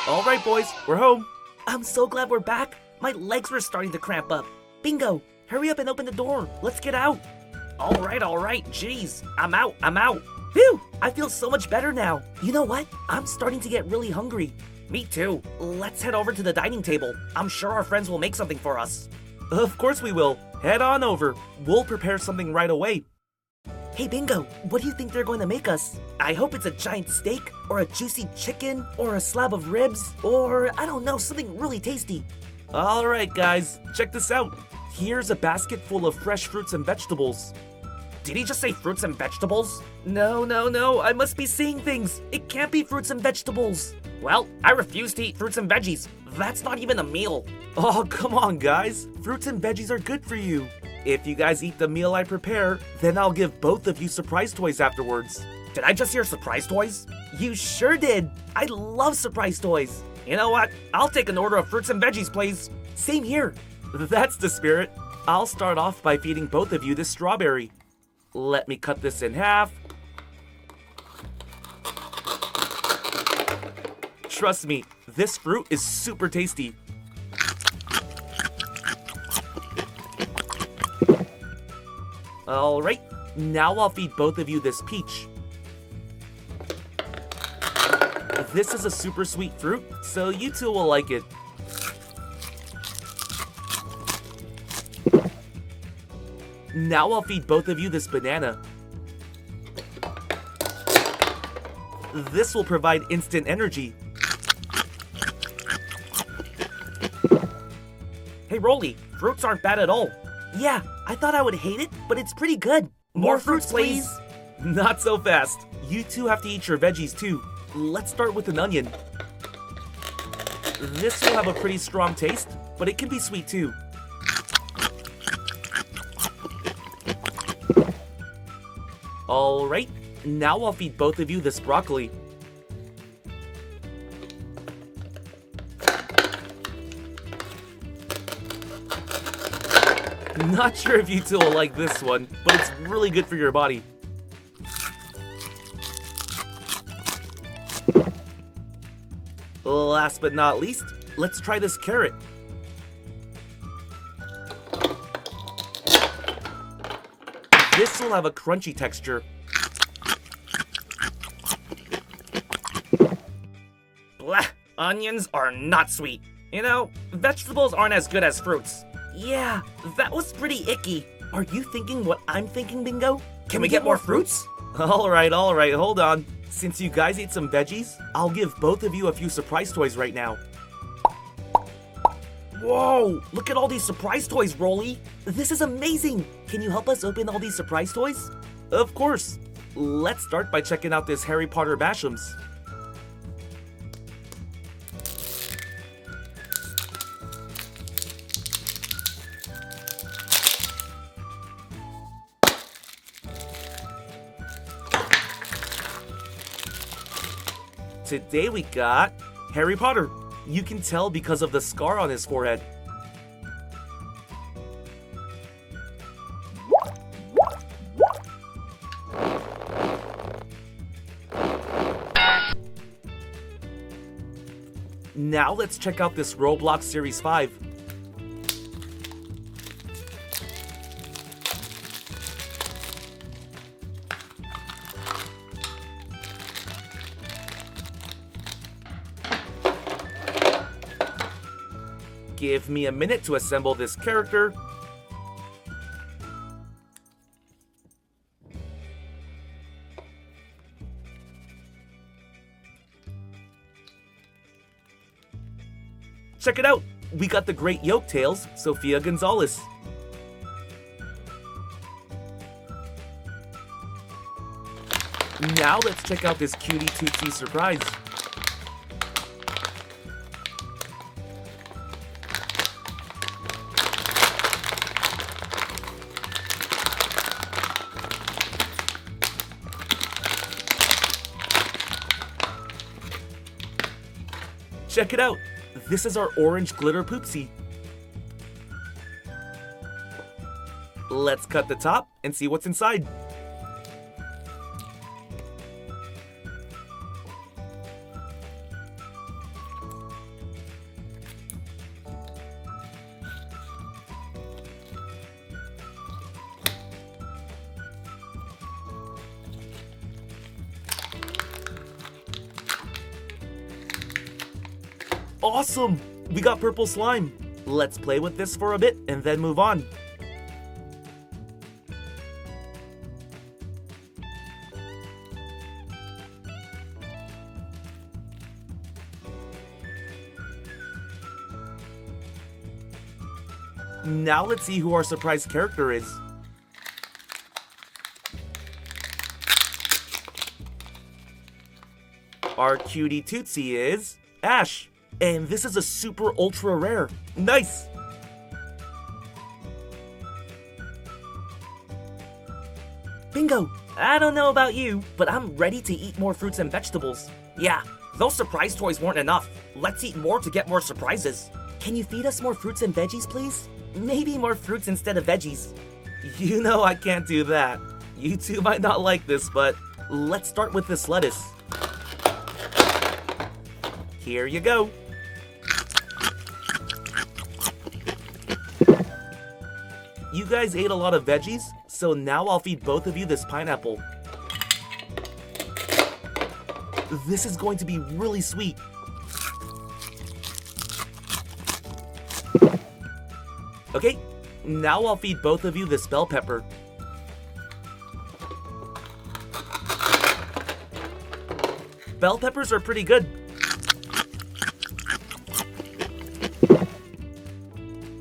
All right, boys, we're home. I'm so glad we're back. My legs were starting to cramp up. Bingo, hurry up and open the door. Let's get out. All right. Jeez, I'm out. Phew, I feel so much better now. You know what? I'm starting to get really hungry. Me too. Let's head over to the dining table. I'm sure our friends will make something for us. Of course we will. Head on over. We'll prepare something right away. Hey Bingo, what do you think they're going to make us? I hope it's a giant steak, or a juicy chicken, or a slab of ribs, or I don't know, something really tasty. All right, guys, check this out. Here's a basket full of fresh fruits and vegetables. Did he just say fruits and vegetables? No, I must be seeing things. It can't be fruits and vegetables. Well, I refuse to eat fruits and veggies. That's not even a meal. Oh, come on, guys. Fruits and veggies are good for you. If you guys eat the meal I prepare, then I'll give both of you surprise toys afterwards. Did I just hear surprise toys? You sure did. I love surprise toys. You know what? I'll take an order of fruits and veggies, please. Same here. That's the spirit. I'll start off by feeding both of you this strawberry. Let me cut this in half. Trust me, this fruit is super tasty. All right, now I'll feed both of you this peach. This is a super sweet fruit, so you two will like it. Now I'll feed both of you this banana. This will provide instant energy. Hey Rolly, fruits aren't bad at all. Yeah, I thought I would hate it, but it's pretty good. More fruits, please. Not so fast. You two have to eat your veggies too. Let's start with an onion. This will have a pretty strong taste, but it can be sweet too. All right, now I'll feed both of you this broccoli. Not sure if you two will like this one, but it's really good for your body. Last but not least, let's try this carrot. This will have a crunchy texture. Blah, onions are not sweet. You know, vegetables aren't as good as fruits. Yeah, that was pretty icky. Are you thinking what I'm thinking, Bingo? Can we get more fruits? All right, hold on. Since you guys ate some veggies, I'll give both of you a few surprise toys right now. Whoa, look at all these surprise toys, Rolly. This is amazing. Can you help us open all these surprise toys? Of course. Let's start by checking out this Harry Potter Bashams. Today we got Harry Potter. You can tell because of the scar on his forehead. Now let's check out this Roblox Series 5. Give me a minute to assemble this character. Check it out! We got the great Yolk Tales, Sofia Gonzalez. Now let's check out this Cutie Tootsie surprise. Check it out! This is our orange glitter poopsie. Let's cut the top and see what's inside. Awesome! We got purple slime. Let's play with this for a bit and then move on. Now let's see who our surprise character is. Our cutie tootsie is Ash, and this is a super ultra rare. Nice! Bingo! I don't know about you, but I'm ready to eat more fruits and vegetables. Yeah, those surprise toys weren't enough. Let's eat more to get more surprises. Can you feed us more fruits and veggies, please? Maybe more fruits instead of veggies. You know I can't do that. You two might not like this, but let's start with this lettuce. Here you go. You guys ate a lot of veggies, so now I'll feed both of you this pineapple. This is going to be really sweet. Okay, now I'll feed both of you this bell pepper. Bell peppers are pretty good.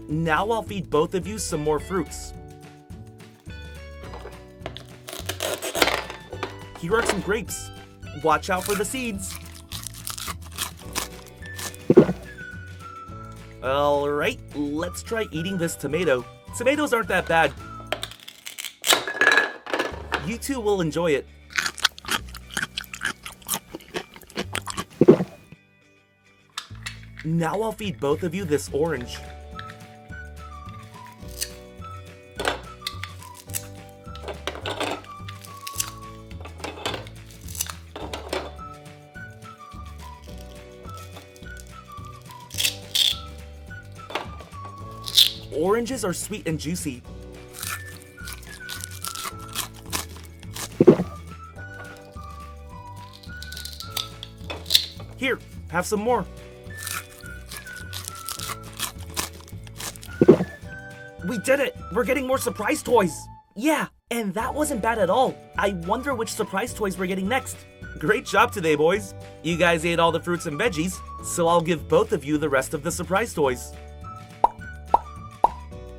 Now I'll feed both of you some more fruits. Here are some grapes. Watch out for the seeds. Alright, let's try eating this tomato. Tomatoes aren't that bad. You two will enjoy it. Now I'll feed both of you this orange. Oranges are sweet and juicy. Here, have some more. We did it! We're getting more surprise toys! Yeah, and that wasn't bad at all. I wonder which surprise toys we're getting next. Great job today, boys. You guys ate all the fruits and veggies, so I'll give both of you the rest of the surprise toys.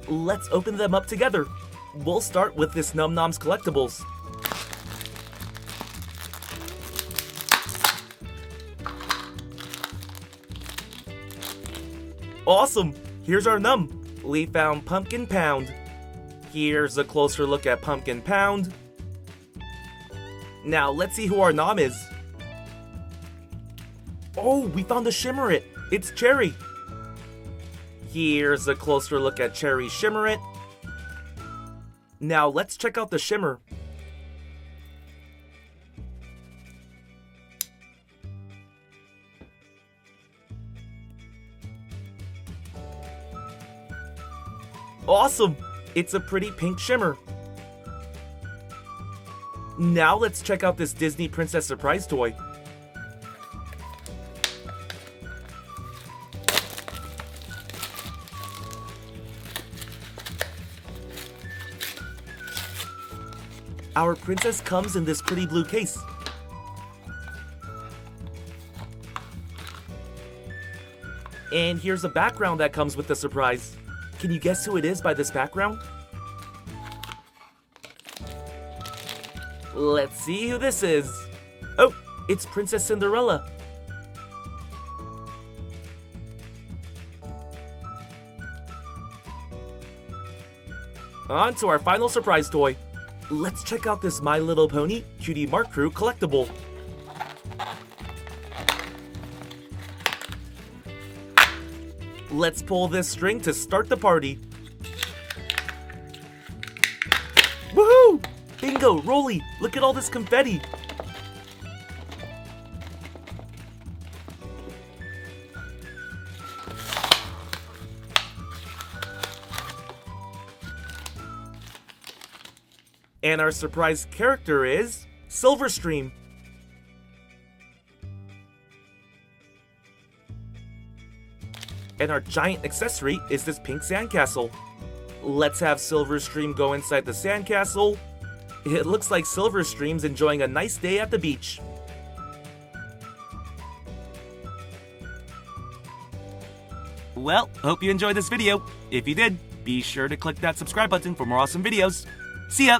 Let's open them up together. We'll start with this Noms Collectibles. Awesome! Here's our Num. We found Pumpkin Pound. Here's a closer look at Pumpkin Pound. Now let's see who our Nom is. Oh, we found a Shimmerit. It's Cherry. Here's a closer look at Cherry Shimmerit. Now let's check out the shimmer. Awesome! It's a pretty pink shimmer. Now let's check out this Disney Princess surprise toy. Our princess comes in this pretty blue case. And here's a background that comes with the surprise. Can you guess who it is by this background? Let's see who this is. Oh, it's Princess Cinderella. On to our final surprise toy. Let's check out this My Little Pony Cutie Mark Crew collectible. Let's pull this string to start the party. Woohoo! Bingo, Rolly, look at all this confetti. And our surprise character is Silverstream. And our giant accessory is this pink sandcastle. Let's have Silverstream go inside the sandcastle. It looks like Silverstream's enjoying a nice day at the beach. Well, hope you enjoyed this video. If you did, be sure to click that subscribe button for more awesome videos. See ya!